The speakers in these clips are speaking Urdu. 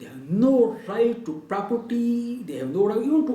They have no right to property, they have no right even to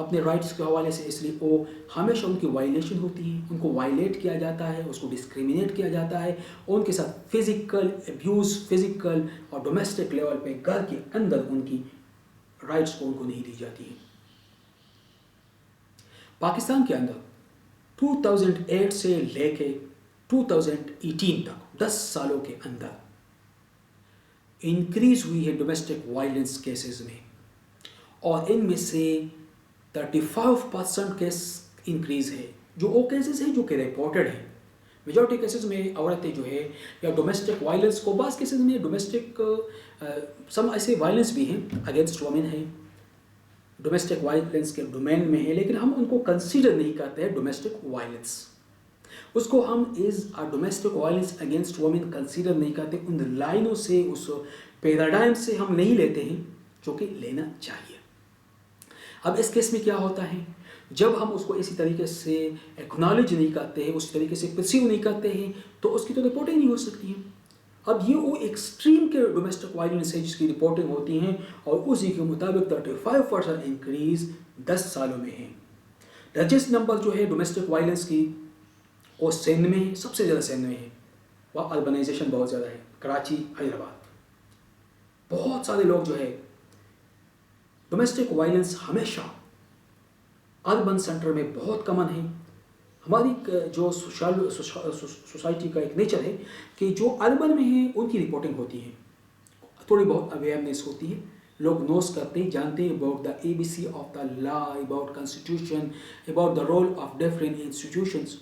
اپنے رائٹس کے حوالے سے، اس لیے وہ ہمیشہ ان کی وائلیشن ہوتی ہے، ان کو وائلیٹ کیا جاتا ہے، اس کو ڈسکریمنیٹ کیا جاتا ہے، ان کے ساتھ فزیکل ابیوز، فزیکل اور ڈومیسٹک لیول پہ گھر کے اندر ان کی رائٹس کو ان کو نہیں دی جاتی ہے۔ پاکستان کے اندر 2008 سے لے کے 2018 تک 10 سالوں کے اندر انکریز ہوئی ہے ڈومیسٹک وائلنس کیسز میں، اور ان میں سے 35% کیس انکریز ہے، جو وہ کیسز ہیں جو کہ رپورٹڈ ہیں۔ میجورٹی کیسز میں عورتیں جو ہے یا ڈومیسٹک وائلنس کو، بعض کیسز میں ڈومیسٹک سم ایسے وائلنس بھی ہیں اگینسٹ وومن ہیں، ڈومیسٹک وائلنس کے ڈومین میں ہے، لیکن ہم ان کو کنسیڈر نہیں کرتے ہیں ڈومیسٹک وائلنس، اس کو ہم as domestic violence against women consider نہیں کرتے، ان لائنوں سے، اس پیراڈائم سے ہم نہیں لیتے ہیں جو کہ لینا چاہیے۔ اب اس کیس میں کیا ہوتا ہے، جب ہم اس کو اسی طریقے سے ایکنالج نہیں کرتے ہیں، اسی طریقے سے پرسیو نہیں کرتے ہیں، تو اس کی تو رپورٹنگ نہیں ہو سکتی ہے۔ اب یہ وہ ایکسٹریم کے ڈومیسٹک وائلنس ہے جس کی رپورٹنگ ہوتی ہیں، اور اسی کے مطابق 35% انکریز 10 سالوں میں ہے۔ لارجسٹ نمبر جو ہے ڈومیسٹک وائلنس کی وہ سندھ میں ہے، سب سے زیادہ سندھ میں ہے، وہاں اربنائزیشن بہت زیادہ ہے، کراچی، حیدرآباد، بہت سارے لوگ جو ہے ڈومیسٹک وائلنس ہمیشہ اربن سینٹر میں بہت کمن ہے۔ ہماری جو سوسائٹی کا ایک نیچر ہے کہ جو اربن میں ہیں ان کی رپورٹنگ ہوتی ہے، تھوڑی بہت اویئرنیس ہوتی ہے، لوگ نوز کرتے ہیں، جانتے ہیں about the ABC of the law, about constitution, about the role of different institutions,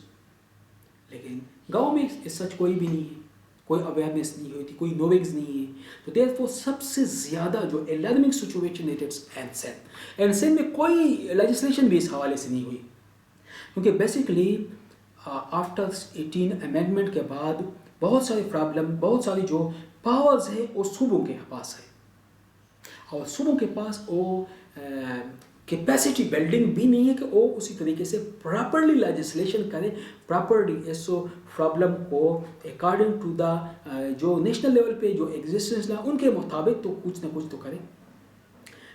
لیکن گاؤں میں سچ کوئی بھی نہیں ہے، کوئی اویئرنیس نہیں ہوتی، کوئی نوئنگز نہیں ہے۔ تو دیر فور سب سے زیادہ جو الارمنگ سچویشن اینڈ سندھ میں کوئی لیجسلیشن بھی اس حوالے سے نہیں ہوئی، کیونکہ بیسکلی آفٹر 18 امینڈمنٹ کے بعد بہت سارے پرابلم، بہت ساری جو پاورز ہیں وہ صوبوں کے پاس ہے، اور صوبوں کے پاس وہ کیپیسٹی بلڈنگ بھی نہیں ہے کہ وہ اسی طریقے سے پراپرلی لیجسلیشن کریں، پراپرلی اس پرابلم کو اکارڈنگ ٹو دا جو نیشنل لیول پہ جو ایگزسٹنس ہے ان کے مطابق تو کچھ نہ کچھ تو کریں۔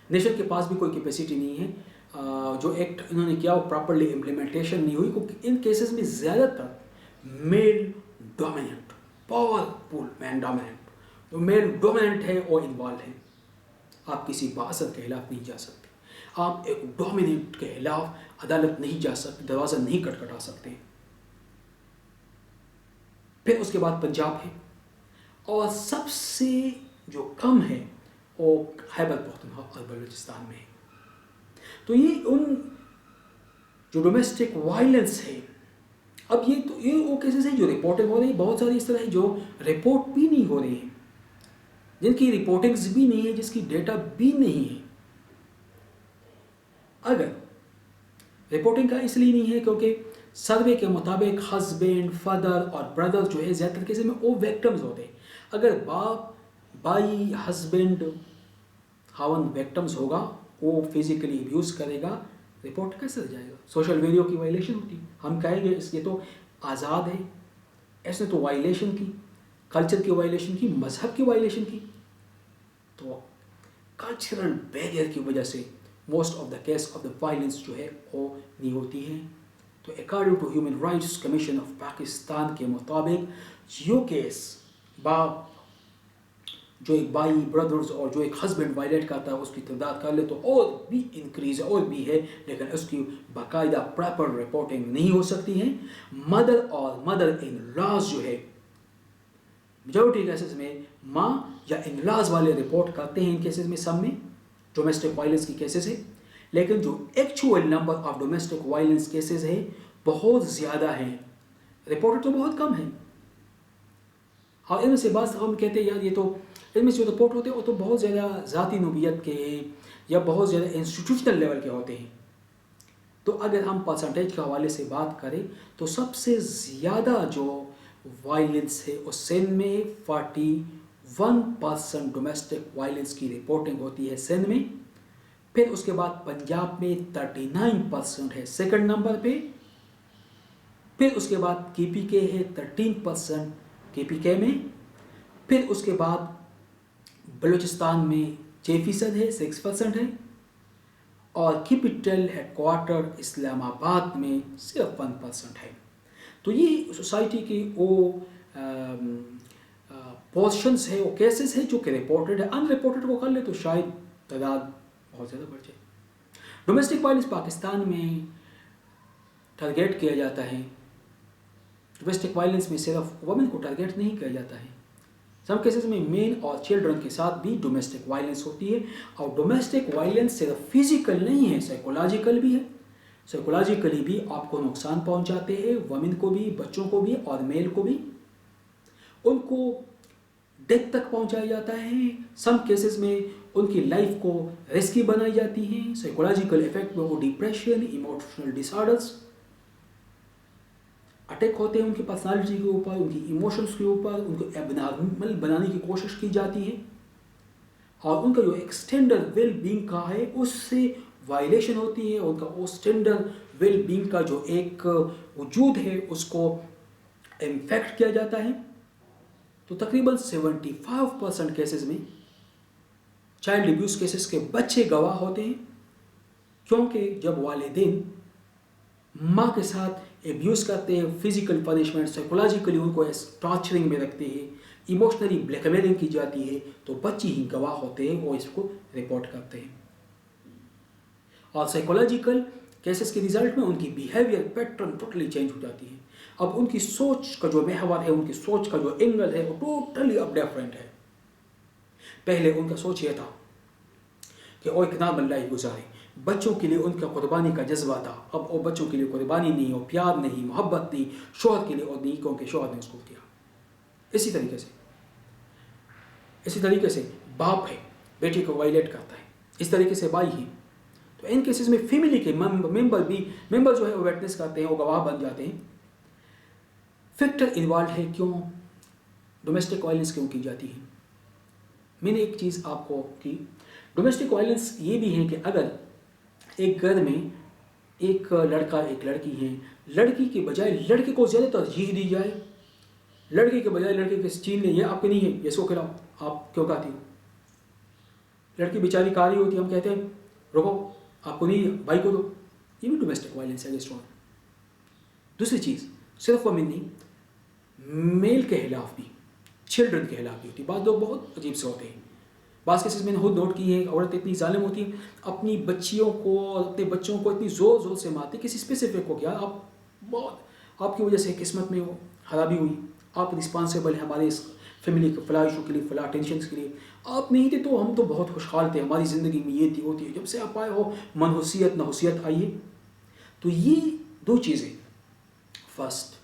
نیشن کے پاس بھی کوئی کیپیسٹی نہیں ہے، جو ایکٹ انہوں نے کیا وہ پراپرلی امپلیمنٹیشن نہیں ہوئی، کیونکہ ان کیسز میں زیادہ تر میل ڈومیننٹ، پاورفل مین ڈومیننٹ، جو میل ڈومیننٹ ہے وہ انوالو ہے۔ آپ کسی بااثر کے خلاف نہیں جا سکتے، آپ ایک ڈومیننٹ کے خلاف عدالت نہیں جا سکتے، دروازہ نہیں کٹکھٹا سکتے۔ پھر اس کے بعد پنجاب ہے، اور سب سے جو کم ہے وہ خیبر پختونخوا اور بلوچستان میں ہے۔ تو یہ ان جو ڈومیسٹک وائلنس ہے، اب یہ وہ کیسز ہیں جو رپورٹنگ ہو رہی ہیں، بہت ساری اس طرح جو رپورٹ بھی نہیں ہو رہی ہیں، جن کی رپورٹنگز بھی نہیں ہے، جس کی ڈیٹا بھی نہیں ہے۔ اگر رپورٹنگ کا اس لیے نہیں ہے کیونکہ سروے کے مطابق ہسبینڈ، فادر اور بردر جو ہے زیادہ تر کیسز میں وہ ویکٹمز ہوتے ہیں۔ اگر باپ، بھائی، ہسبینڈ، خاوند ویکٹمز ہوگا، وہ فزیکلی ابیوز کرے گا، رپورٹ کیسے جائے گا؟ سوشل ویلیو کی وائلیشن ہوتی، ہم کہیں گے اس یہ تو آزاد ہے، اس نے تو وائلیشن کی، کلچر کی وائلیشن کی، مذہب کی وائلیشن کی۔ تو کلچرل بیریئر کی وجہ سے most of the case of the violence جو ہے وہ نہیں ہوتی ہے۔ تو according to human rights commission of Pakistan کے مطابق یہ کیس باپ جو ایک بھائی، بردرز اور جو ایک ہسبینڈ وائلیٹ کرتا ہے اس کی تعداد کر لے تو اور بھی انکریز ہے، اور بھی ہے، لیکن اس کی باقاعدہ پراپر رپورٹنگ نہیں ہو سکتی ہے۔ مدر اور مدر ان لاز جو ہے میجورٹی کیسز میں ماں یا ان لاز والے رپورٹ کرتے ہیں، ان کیسز میں سب میں ڈومیسٹک وائلنس کی کیسز ہے، لیکن جو actual number of domestic violence cases ہے بہت زیادہ ہیں، رپورٹ تو بہت کم ہیں۔ اور ان میں سے بعض ہم کہتے ہیں یار یہ تو ان میں جو رپورٹ ہوتے ہیں وہ تو بہت زیادہ ذاتی نوعیت کے ہیں یا بہت زیادہ انسٹیٹیوشنل لیول کے ہوتے ہیں۔ تو اگر ہم پرسنٹیج کے حوالے سے بات کریں تو سب سے زیادہ جو وائلنس ہے اس سندھ میں 41% ڈومیسٹک وائلنس کی رپورٹنگ ہوتی ہے سندھ میں، پھر اس کے بعد پنجاب میں 39% ہے سیکنڈ نمبر پہ، پھر اس کے بعد KPK ہے 13% KPK میں، پھر اس کے بعد بلوچستان میں 6% ہے 6% ہے، اور کیپٹل ہیڈ کوارٹر اسلام آباد میں صرف 1% ہے. تو یہ سوسائٹی کی وہ پوزیشنس ہے، وہ کیسز ہیں جو کہ رپورٹڈ ہے. ان رپورٹڈ کو کر لے تو شاید تعداد بہت زیادہ بڑھ جائے. ڈومیسٹک وائلنس پاکستان میں ٹارگیٹ کیا جاتا ہے. ڈومیسٹک وائلنس میں صرف وومن کو ٹارگیٹ نہیں کیا جاتا ہے. سم کیسز میں مین اور چلڈرن کے ساتھ بھی ڈومیسٹک وائلنس ہوتی ہے. اور ڈومیسٹک وائلنس صرف فزیکل نہیں ہے، سائیکولوجیکل بھی ہے. سائیکولوجیکلی بھی آپ کو نقصان پہنچاتے ہیں، وومن کو بھی، بچوں کو بھی اور میل کو بھی. ان کو ڈیتھ تک پہنچایا جاتا ہے. سم کیسز میں ان کی لائف کو رسکی بنائی جاتی ہیں. سائیکولوجیکل افیکٹ میں وہ ڈپریشن، ایموشنل ڈس آرڈرس، اٹیک ہوتے ہیں ان کی پرسنالٹی کے اوپر، ان کی ایموشنس کے اوپر. ان کو اب نارمل بنانے کی کوشش کی جاتی ہے، اور ان کا جو ایکسٹینڈر ویل بینگ کا ہے اس سے وائلیشن ہوتی ہے. ان کا ایکسٹینڈر ویل بینگ کا جو ایک وجود ہے اس کو انفیکٹ کیا جاتا ہے. تو تقریباً 75% کیسز میں چائلڈ ابیوز کیسز کے بچے گواہ ہوتے ہیں، کیونکہ جب والدین ماں کے ساتھ ایبیوز کرتے ہیں، فزیکل پنشمنٹ، سائیکولوجیکلی ان کو ٹارچرنگ میں رکھتے ہیں، ایموشنلی بلیک میلنگ کی جاتی ہے، تو بچے ہی گواہ ہوتے ہیں، وہ اس کو رپورٹ کرتے ہیں. اور سائیکولوجیکل کیسز کے ریزلٹ میں ان کی بیہیویئر پیٹرن ٹوٹلی چینج ہو جاتی ہے. اب ان کی سوچ کا جو محور ہے، ان کی سوچ کا جو اینگل ہے وہ ٹوٹلی اب ڈیفرنٹ ہے. پہلے ان کا سوچ یہ تھا کہ وہ ایک نارمل لائف گزارے، بچوں کے لیے ان کا قربانی کا جذبہ تھا. اب وہ بچوں کے لیے قربانی نہیں ہو، پیار نہیں، محبت نہیں. شوہر کے لیے اور نہیں، کیونکہ شوہر نے اس کو کیا. اسی طریقے سے باپ ہے، بیٹے کو وائلیٹ کرتا ہے. اس طریقے سے بھائی ہے. تو ان کیسز میں فیملی کے ممبر جو ہے وہ ویٹنس کرتے ہیں، وہ گواہ بن جاتے ہیں. فیکٹر انوالوڈ ہے کیوں ڈومیسٹک وائلنس کیوں کی جاتی ہے. میں نے ایک چیز آپ کو کی، ڈومیسٹک وائلنس یہ بھی ہے کہ اگر ایک گھر میں ایک لڑکا ایک لڑکی ہے، لڑکی کے بجائے لڑکے کو زیادہ ترجیح دی جائے، لڑکے کے بجائے لڑکے کے چین لیں، یہ آپ کے نہیں ہے، یہ سو کھلاؤ، آپ کیوں کہتی ہو. لڑکی بیچاری کہہ رہی ہوتی ہے، ہم کہتے ہیں رکو آپ کو نہیں ہے، بھائی کو دو. یہ بھی ڈومیسٹک وائلنس ہے اگینسٹ وومن. دوسری چیز صرف وومن نہیں، میل کے خلاف بھی، چلڈرن کے خلاف بھی ہوتی ہے. بعض لوگ بہت عجیب سے ہوتے ہیں. بعض کیسز میں نے خود نوٹ کی ہے، عورت اتنی ظالم ہوتی ہے، اپنی بچیوں کو، اپنے بچوں کو اتنی زور زور سے مارتی. کسی اسپیسیفک کو کیا، آپ کی وجہ سے قسمت میں وہ خرابی ہوئی، آپ رسپانسیبل ہیں ہمارے اس فیملی کے فلاں ایشو کے لیے، فلاں ٹینشنس کے لیے. آپ نہیں تھے تو ہم تو بہت خوشحال تھے، ہماری زندگی میں یہ تھی ہوتی ہے. جب سے آپ آئے ہو منحوسیت نحوسیت آئی ہے. تو یہ دو چیزیں، فرسٹ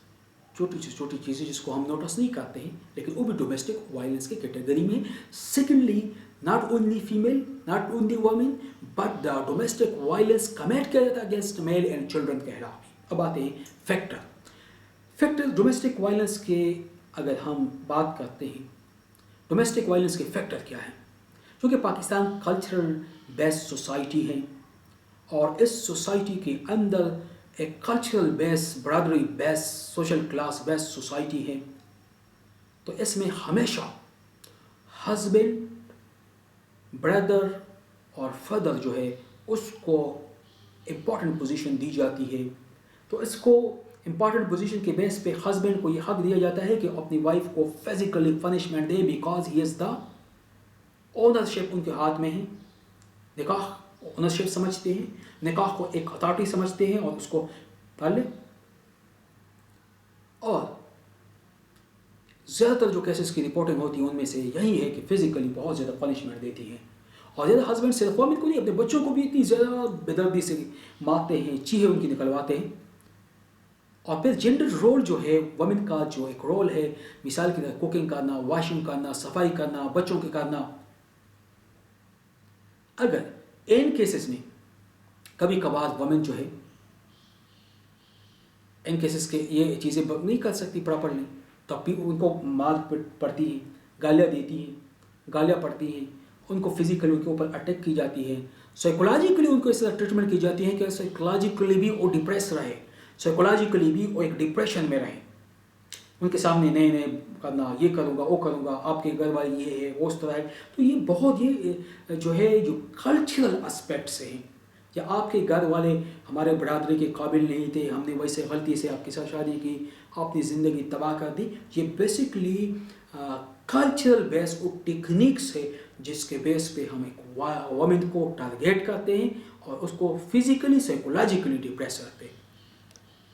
چھوٹی چیزیں جس کو ہم نوٹس نہیں کرتے ہیں لیکن وہ بھی ڈومیسٹک وائلنس کے کیٹیگری میں. Secondly not only female, not only women, but the domestic violence commit کیا جاتا ہے against male and children کے خلاف بھی. اب آتے ہیں فیکٹر ڈومیسٹک وائلنس کے. اگر ہم بات کرتے ہیں ڈومیسٹک وائلنس کے فیکٹر کیا ہیں، کیونکہ پاکستان کلچرل بیس سوسائٹی ہے اور اس سوسائٹی کے اندر ایک کلچرل بیس، برادری بیس، سوشل کلاس بیس سوسائٹی ہے. تو اس میں ہمیشہ ہسبینڈ، بردر اور فادر جو ہے اس کو امپورٹنٹ پوزیشن دی جاتی ہے. تو اس کو امپورٹنٹ پوزیشن کے بیس پہ ہسبینڈ کو یہ حق دیا جاتا ہے کہ اپنی وائف کو physically punishment they, because he is the ownership in کے ہاتھ میں ہے. نکاح اونرشپ سمجھتے ہیں، نکاح کو ایک اتھارٹی سمجھتے ہیں اور اس کو پال لیں. اور زیادہ تر جو کیسز کی رپورٹنگ ہوتی ہے ان میں سے یہی ہے کہ فزیکلی بہت زیادہ پنشمنٹ دیتی ہے. اور زیادہ ہسبینڈ صرف وومن کو نہیں، اپنے بچوں کو بھی اتنی زیادہ بے سے مارتے ہیں، چیخیں ان کی نکلواتے ہیں. اور پھر جینڈر رول جو ہے وومن کا، جو ایک رول ہے مثال کی طرح کوکنگ کرنا، واشنگ کرنا، صفائی کرنا، بچوں کے کرنا. اگر ان کیسز میں کبھی کبھار وومن جو ہے ان کیسز کے یہ چیزیں نہیں کر سکتی پراپرلی، تو ان کو مار پڑتی ہے، گالیاں دیتی ہیں، گالیاں پڑتی ہیں، ان کو فزیکلی ان کے اوپر اٹیک کی جاتی ہے. سائیکولوجیکلی ان کو اس طرح ٹریٹمنٹ کی جاتی ہے کہ سائیکولوجیکلی بھی وہ ڈپریس رہے، سائیکولوجیکلی بھی وہ ایک ڈپریشن میں رہے. ان کے سامنے نئے کرنا، یہ کروں گا وہ کروں گا، آپ کے گھر والی یہ ہے وہ اس طرح ہے. تو یہ بہت یہ جو ہے جو کلچرل اسپیکٹس ہیں یا آپ کے گھر والے ہمارے برادری کے قابل نہیں تھے، ہم نے ویسے غلطی سے آپ کے ساتھ شادی کی، آپ نے زندگی تباہ کر دی. یہ بیسکلی کلچرل بیس اور ٹیکنیکس ہے جس کے بیس پہ ہم ایک وومن کو ٹارگیٹ کرتے ہیں اور اس کو فزیکلی سائیکولوجیکلی ڈپریس کرتے ہیں.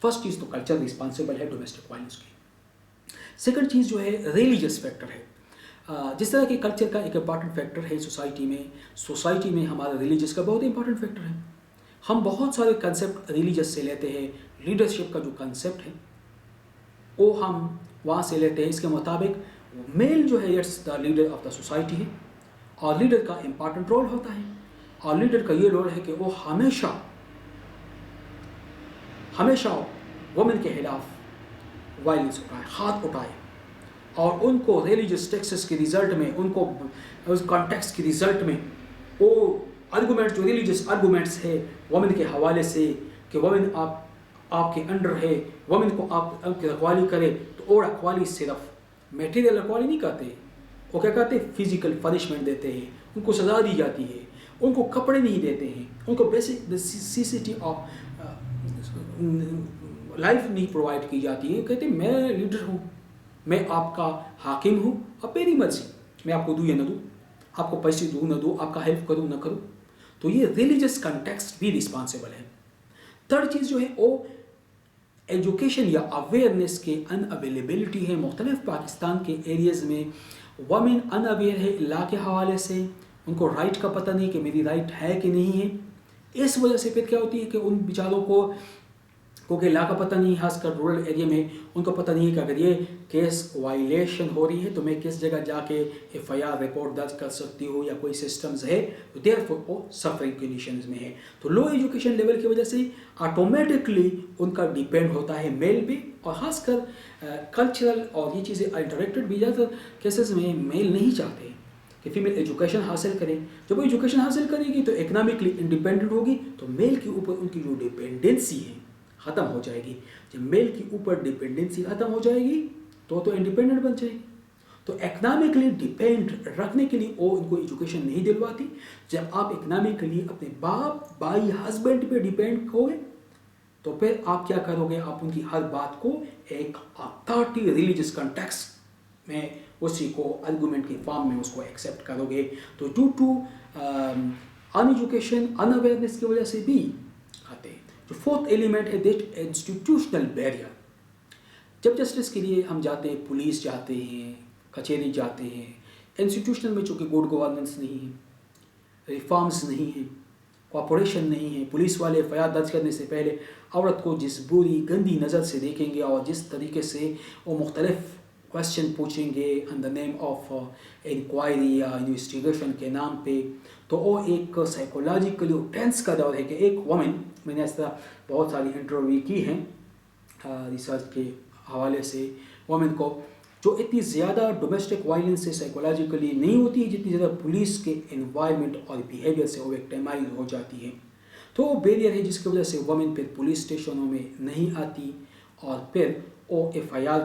فرسٹ چیز تو کلچر رسپانسبل ہے ڈومیسٹک وائلنس کی. سیکنڈ چیز جو ہے ریلیجس فیکٹر ہے. جس طرح کہ کلچر کا ایک امپارٹنٹ فیکٹر ہے سوسائٹی میں ہمارا ریلیجس کا بہت امپارٹنٹ فیکٹر ہے. ہم بہت سارے کنسیپٹ ریلیجس سے لیتے ہیں. لیڈرشپ کا جو کنسیپٹ ہے وہ ہم وہاں سے لیتے ہیں. اس کے مطابق میل جو ہے it's the leader of the society ہے اور لیڈر کا امپارٹنٹ رول ہوتا ہے. اور لیڈر کا یہ رول ہے کہ وہ ہمیشہ وومن کے خلاف وائلنس اٹھائے، ہاتھ اٹھائے، اور ان کو ریلیجس ٹیکسس کے رزلٹ میں، ان کو اس کانٹیکس کے رزلٹ میں وہ آرگومنٹ جو ریلیجس آرگومنٹس ہے وومن کے حوالے سے کہ وومن آپ کے انڈر ہے، وومن کو آپ کی رکھوالی کرے، تو اور رکھوالی صرف میٹیریل رکھوالی نہیں کرتے، وہ کیا کہتے ہیں فزیکل پنشمنٹ دیتے ہیں، ان کو سزا دی جاتی ہے، ان کو کپڑے نہیں دیتے ہیں، ان کو بیسک نیسیسٹی آف لائف نہیں پرووائڈ کی جاتی ہے. کہتے ہیں میں لیڈر ہوں، میں آپ کا حاکم ہوں، اب میری مرضی، میں آپ کو دوں یا نہ دوں، آپ کو پیسے دوں نہ دوں، آپ کا ہیلپ کروں نہ کروں. تو یہ ریلیجس کنٹیکسٹ بھی رسپانسبل ہے. تھرڈ چیز جو ہے وہ ایجوکیشن یا اویئرنیس کے ان اویلیبلٹی ہے. مختلف پاکستان کے ایریاز میں وومن ان اویئر ہے لا کے حوالے سے، ان کو رائٹ کا پتہ نہیں کہ میری رائٹ ہے کہ نہیں ہے. اس وجہ سے پھر کیا ہوتی ہے کہ ان بیچاروں کو کیونکہ لا کا پتہ نہیں، خاص کر رورل ایریا میں ان کو پتہ نہیں کہ اگر یہ کیس وائلیشن ہو رہی ہے تو میں کس جگہ جا کے ایف آئی آر رپورٹ درج کر سکتی ہوں، یا کوئی سسٹمز ہے تو دیر فور وہ سفرنگ کنڈیشنز میں ہے. تو لو ایجوکیشن لیول کی وجہ سے آٹومیٹکلی ان کا ڈیپینڈ ہوتا ہے میل پہ، اور خاص کر کلچرل اور یہ چیزیں انٹریکٹڈ بھی زیادہ کیسز میں میل نہیں چاہتے کہ فیمیل ایجوکیشن حاصل کریں. جب وہ ایجوکیشن حاصل کرے گی تو اکنامکلی انڈیپینڈنٹ ہوگی، تو میل کے اوپر ان کی جو ڈیپینڈنسی ہے ختم ہو جائے گی. جب میل کے اوپر ڈیپینڈنسی ختم ہو جائے گی تو انڈیپینڈنٹ بن جائے گی. تو اکنامکلی ڈیپینڈ رکھنے کے لیے وہ ان کو ایجوکیشن نہیں دلواتی. جب آپ اکنامکلی اپنے باپ بھائی ہسبینڈ پہ ڈیپینڈ ہوئے تو پھر آپ کیا کرو گے، آپ ان کی ہر بات کو ایک اتھارٹی ریلیجس کنٹیکسٹ میں اسی کو آرگومنٹ کی فارم میں اس کو ایکسیپٹ کرو گے. تو due to in education in awareness کی وجہ سے بھی آتے ہیں. جو فورتھ ایلیمنٹ ہے دیٹ انسٹیٹیوشنل بیریئر. جب جسٹس کے لیے ہم جاتے ہیں، پولیس جاتے ہیں، کچہری جاتے ہیں، انسٹیٹیوشنل میں چونکہ گڈ گورننس نہیں ہے، ریفارمز نہیں ہیں، کوآپریشن نہیں ہے، پولیس والے ایف آئی آر درج کرنے سے پہلے عورت کو جس بری گندی نظر سے دیکھیں گے اور جس طریقے سے وہ مختلف کویشچن پوچھیں گے ان دا نیم آف انکوائری یا انویسٹیگیشن کے نام پہ، تو وہ ایک سائیکولوجیکلی ٹینس کا دور ہے کہ ایک وومن، میں نے اس طرح بہت ساری انٹرویو کی ہیں ریسرچ کے حوالے سے، وومن کو جو اتنی زیادہ ڈومیسٹک وائلنس سے سائیکولوجیکلی نہیں ہوتی ہے جتنی زیادہ پولیس کے انوائرمنٹ اور بیہیویئر سے وہ وکٹمائز ہو جاتی ہے. تو وہ بیریئر ہے جس کی وجہ سے وومن پھر پولیس اسٹیشنوں میں نہیں آتی، اور پھر وہ ایف آئی آر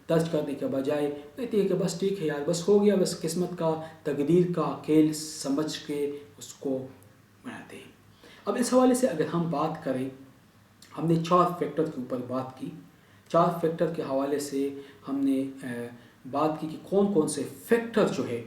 درج کرنے کے بجائے کہتی ہے کہ بس ٹھیک ہے یار، بس ہو گیا، بس قسمت کا تقدیر کا کھیل سمجھ کے اس کو مناتے ہیں. اب اس حوالے سے اگر ہم بات کریں، ہم نے 4 فیکٹر کے اوپر بات کی. 4 فیکٹر کے حوالے سے ہم نے بات کی کہ کون کون سے فیکٹر جو ہے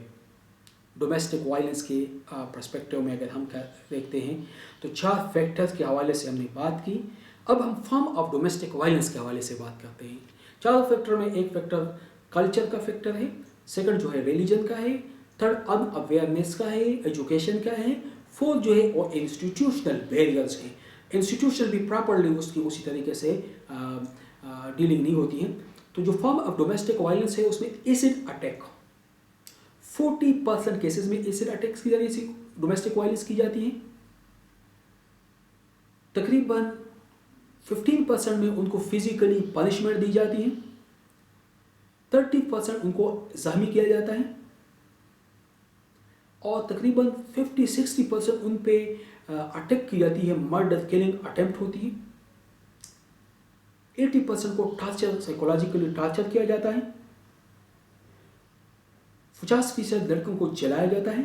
ڈومیسٹک وائلنس کے پرسپیکٹیو میں اگر ہم دیکھتے ہیں تو 4 فیکٹرز کے حوالے سے ہم نے بات کی. اب ہم فارم آف ڈومیسٹک وائلنس کے حوالے سے بات کرتے ہیں. 4 فیکٹر میں ایک فیکٹر کلچر کا فیکٹر ہے، سیکنڈ جو ہے ریلیجن کا ہے، تھرڈ ان اویئرنیس کا ہے، ایجوکیشن کا ہے، فورتھ جو ہے وہ انسٹیٹیوشنل بیریئرز ہیں. انسٹیٹیوشنل بھی پراپرلی اس کی اسی طریقے سے ڈیلنگ نہیں ہوتی ہیں. تو جو فارم آف ڈومیسٹک وائلنس ہے اس میں ایسڈ اٹیک، 40% کیسز میں ایسڈ اٹیکس کے ذریعے سے ڈومیسٹک وائلنس کی جاتی ہیں. تقریباً 15% میں ان کو فزیکلی پنشمنٹ دی جاتی ہے، 30% ان کو زخمی کیا جاتا ہے، اور تقریباً 50-60% ان پہ اٹیک کی جاتی ہے، مرڈر کلنگ اٹیمپٹ ہوتی ہے. 80% کو ٹارچر، سائیکولوجیکلی ٹارچر کیا جاتا ہے، 50% لڑکوں کو جلایا جاتا ہے،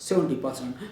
70%।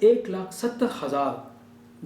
1,70,000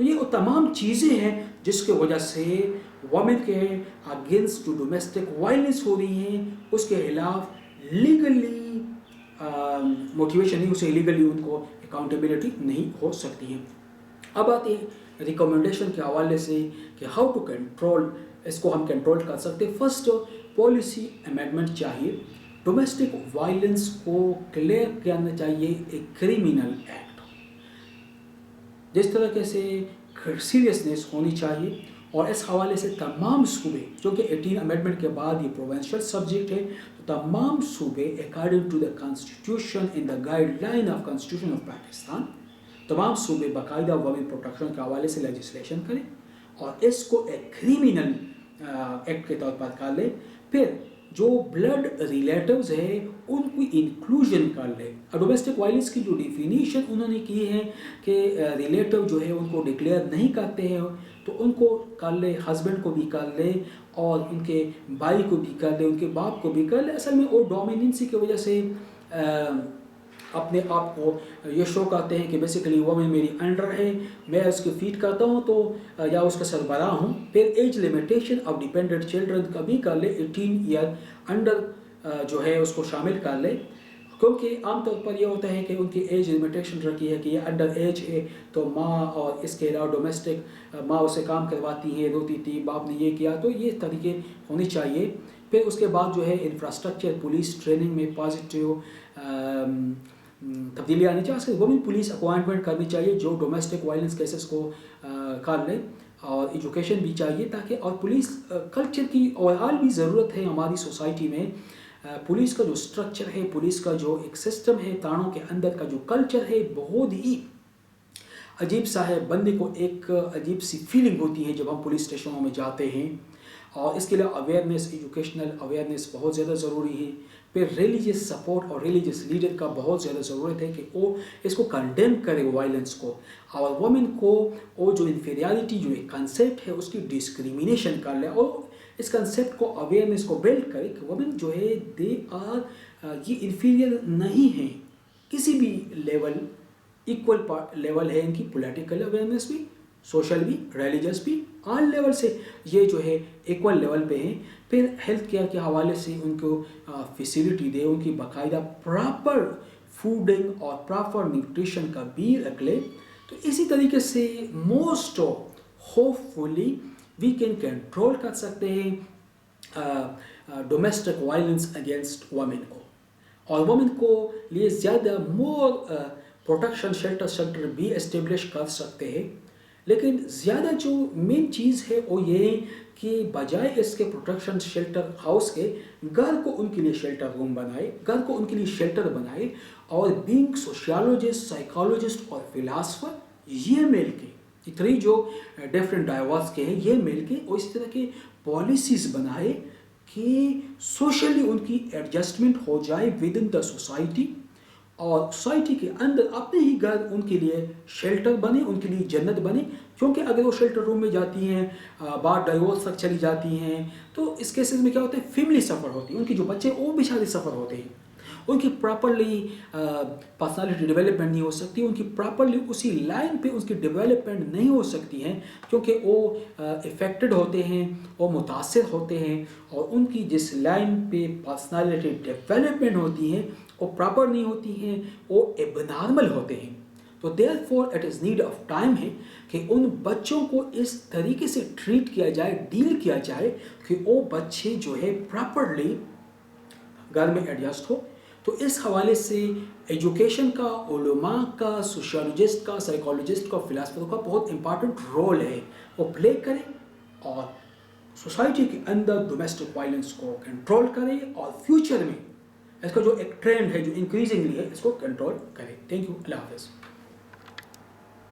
تو یہ وہ تمام چیزیں ہیں جس کی وجہ سے وومن کے اگینسٹ جو ڈومیسٹک وائلنس ہو رہی ہیں اس کے خلاف لیگلی موٹیویشن نہیں، اسے لیگلی ان کو اکاؤنٹیبلٹی نہیں ہو سکتی ہے۔ اب آتے ہیں ریکمنڈیشن کے حوالے سے کہ ہاؤ ٹو کنٹرول، اس کو ہم کنٹرول کر سکتے ہیں۔ فرسٹ پالیسی امینڈمنٹ چاہیے، ڈومیسٹک وائلنس کو کلیئر کرنا چاہیے ایک کریمنل ایکٹ، جس طریقے سے سیریسنیس ہونی چاہیے، اور اس حوالے سے تمام صوبے، چونکہ 18 امینڈمنٹ کے بعد یہ پروونشل سبجیکٹ ہے، تو تمام صوبے according to the constitution in the guideline of constitution of Pakistan, تمام صوبے باقاعدہ وومن پروٹیکشن کے حوالے سے لیجسلیشن کریں اور اس کو ایک کریمنل ایکٹ کے طور پر کر لیں۔ پھر جو بلڈ ریلیٹیوز ہیں ان کی انکلوژن کر لیں۔ ڈومیسٹک وائلنس کی جو ڈیفینیشن انہوں نے کی ہے کہ ریلیٹیو جو ہے ان کو ڈکلیئر نہیں کرتے ہیں تو ان کو کر لے، ہسبینڈ کو بھی کر لے اور ان کے بھائی کو بھی کر لے، ان کے باپ کو بھی کر لے۔ اصل میں وہ ڈومیننسی کی وجہ سے اپنے آپ کو یہ شو کرتے ہیں کہ بیسیکلی وومن میری انڈر ہے، میں اس کو فیڈ کرتا ہوں تو یا اس کا سربراہ ہوں۔ پھر age limitation of dependent children کا بھی کر لے، 18 ایئر انڈر جو ہے اس کو شامل کر لے، کیونکہ عام طور پر یہ ہوتا ہے کہ ان کی ایج لمیٹیشن رکھی ہے کہ یہ انڈر ایج ہے تو ماں، اور اس کے علاوہ ڈومیسٹک ماں اسے کام کرواتی ہے، روتی تھی، باپ نے یہ کیا، تو یہ طریقے ہونی چاہیے۔ پھر اس کے بعد جو ہے انفراسٹرکچر پولیس ٹریننگ میں پازیٹیو تبدیلی آنی چاہیے۔ اس کے وومن پولیس اپوائنٹمنٹ کرنی چاہیے جو ڈومیسٹک وائلنس کیسز کو کر لیں، اور ایجوکیشن بھی چاہیے تاکہ، اور پولیس کلچر کی اوورآل بھی ضرورت ہے ہماری سوسائٹی میں۔ پولیس کا جو اسٹرکچر ہے، پولیس کا جو ایک سسٹم ہے، تھانوں کے اندر کا جو کلچر ہے، بہت ہی عجیب سا ہے، بندے کو ایک عجیب سی فیلنگ ہوتی ہے جب ہم پولیس اسٹیشنوں میں جاتے ہیں، اور اس کے لیے اویئرنیس، ایجوکیشنل اویئرنیس بہت زیادہ ضروری ہے۔ پھر ریلیجیس سپورٹ اور ریلیجیس لیڈر کا بہت زیادہ ضرورت ہے کہ وہ اس کو کنڈیم کرے وائلنس کو، اور وومن کو وہ جو انفیریارٹی جو ایک کنسیپٹ ہے اس کی ڈسکریمنیشن کر لے، اور اس کنسیپٹ کو اویئرنیس کو بلڈ کرے کہ وومن جو ہے دے آر یہ انفیریئر نہیں ہیں کسی بھی لیول، ایکول لیول ہے ان کی، پولیٹیکل اویئرنیس بھی، سوشل بھی، ریلیجس بھی، آل لیول سے یہ جو ہے ایکول لیول پہ ہیں۔ پھر ہیلتھ کیئر کے حوالے سے ان کو فیسیلٹی دے، ان کی باقاعدہ پراپر فوڈنگ اور پراپر نیوٹریشن کا بھی رکھ لے، تو اسی طریقے سے most hopefully we can control کر سکتے ہیں ڈومیسٹک وائلنس اگینسٹ وومن کو، اور وومن کو لیے زیادہ مور پروٹیکشن شیلٹر بھی اسٹیبلش کر سکتے ہیں۔ لیکن زیادہ جو مین چیز ہے وہ یہ کہ بجائے اس کے پروٹیکشن شیلٹر ہاؤس کے، گھر کو ان کے لیے شیلٹر روم بنائے، گھر کو ان کے لیے شیلٹر بنائے، اور بینگ سوشیالوجسٹ، سائیکالوجسٹ اور فلاسفر یہ مل کے، اتنی جو ڈفرینٹ ڈائیورس کے ہیں یہ مل کے، اور اس طرح کے پالیسیز بنائے کہ سوشلی ان کی ایڈجسٹمنٹ ہو جائے ود ان دا سوسائٹی، اور سوسائٹی کے اندر اپنے ہی گھر ان کے لیے شیلٹر بنے، ان کے لیے جنت بنے۔ کیونکہ اگر وہ شیلٹر روم میں جاتی ہیں، بعد ڈائیورس تک چلی جاتی ہیں، تو اس کیسز میں کیا ہوتا ہے، فیملی سفر ہوتی ہے، ان کے جو بچے وہ بیچارے سفر ہوتے ہیں، ان کی پراپرلی پرسنالٹی ڈیولپمنٹ نہیں ہو سکتی، ان کی پراپرلی اسی لائن پہ اس کی ڈیولپمنٹ نہیں ہو سکتی ہیں، کیونکہ وہ افیکٹڈ ہوتے ہیں، وہ متاثر ہوتے ہیں، اور ان کی جس لائن پہ پرسنالٹی ڈیولپمنٹ ہوتی ہے وہ پراپر نہیں ہوتی ہیں، وہ ایبنارمل ہوتے ہیں۔ تو therefore it is need of time ہے کہ ان بچوں کو اس طریقے سے ٹریٹ کیا جائے، ڈیل کیا جائے کہ وہ بچے جو ہے پراپرلی گھر میں ایڈجسٹ ہو۔ تو اس حوالے سے ایجوکیشن کا، علماء کا، سوشیالوجسٹ کا، سائیکالوجسٹ کا، فلاسفر کا بہت امپارٹنٹ رول ہے، وہ پلے کریں اور سوسائٹی کے اندر ڈومیسٹک وائلنس کو کنٹرول کریں، اور فیوچر میں اس کا جو ایک ٹرینڈ ہے جو انکریزنگلی ہے اس کو کنٹرول کریں۔ تھینک یو، اللہ حافظ۔